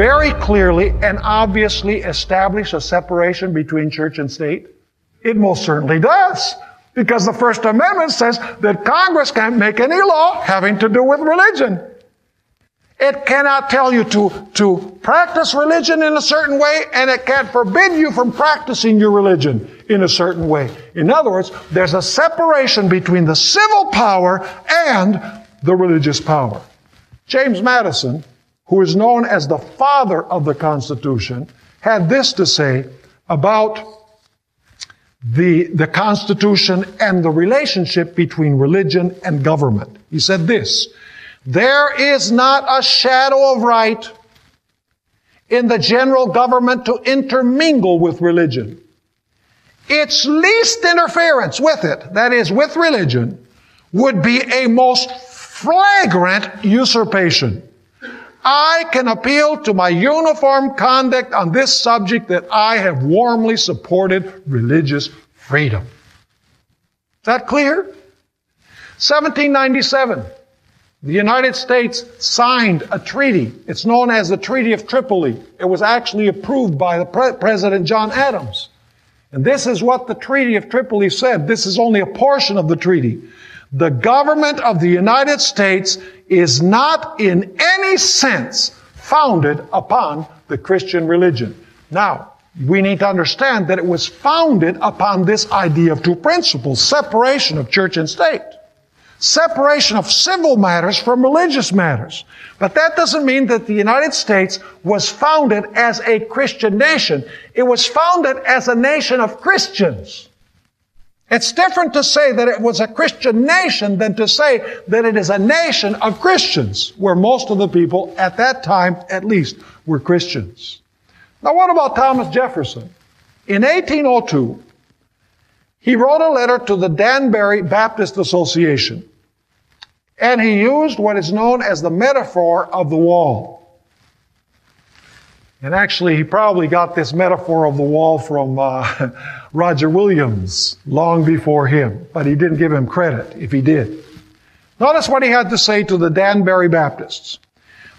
very clearly and obviously establish a separation between church and state? It most certainly does. Because the First Amendment says that Congress can't make any law having to do with religion. It cannot tell you to practice religion in a certain way, and it can't forbid you from practicing your religion in a certain way. In other words, there's a separation between the civil power and the religious power. James Madison, who is known as the father of the Constitution, had this to say about the Constitution and the relationship between religion and government. He said this: there is not a shadow of right in the general government to intermingle with religion. Its least interference with it, that is, with religion, would be a most flagrant usurpation. I can appeal to my uniform conduct on this subject that I have warmly supported religious freedom. Is that clear? 1797, the United States signed a treaty. It's known as the Treaty of Tripoli. It was actually approved by the President John Adams. And this is what the Treaty of Tripoli said. This is only a portion of the treaty. The government of the United States is not in any sense founded upon the Christian religion. Now, we need to understand that it was founded upon this idea of two principles: separation of church and state, separation of civil matters from religious matters. But that doesn't mean that the United States was founded as a Christian nation. It was founded as a nation of Christians. It's different to say that it was a Christian nation than to say that it is a nation of Christians, where most of the people at that time, at least, were Christians. Now, what about Thomas Jefferson? In 1802, he wrote a letter to the Danbury Baptist Association, and he used what is known as the metaphor of the wall. And actually, he probably got this metaphor of the wall from Roger Williams long before him, but he didn't give him credit if he did. Notice what he had to say to the Danbury Baptists.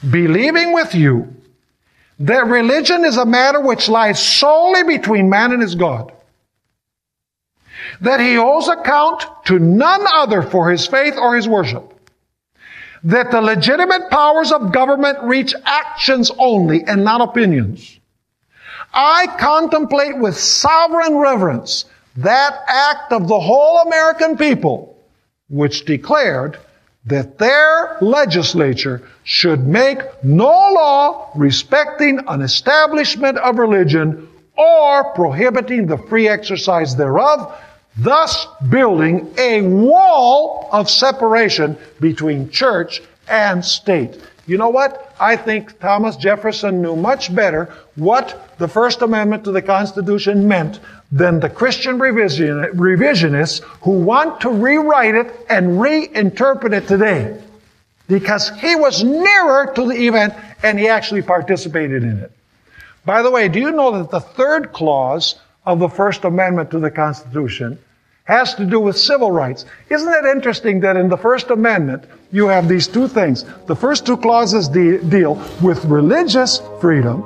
Believing with you that religion is a matter which lies solely between man and his God, that he owes account to none other for his faith or his worship, that the legitimate powers of government reach actions only and not opinions. I contemplate with sovereign reverence that act of the whole American people which declared that their legislature should make no law respecting an establishment of religion or prohibiting the free exercise thereof, thus building a wall of separation between church and state. You know what? I think Thomas Jefferson knew much better what the First Amendment to the Constitution meant than the Christian revisionists who want to rewrite it and reinterpret it today. Because he was nearer to the event and he actually participated in it. By the way, do you know that the third clause of the First Amendment to the Constitution has to do with civil rights? Isn't it interesting that in the First Amendment you have these two things? The first two clauses deal with religious freedom,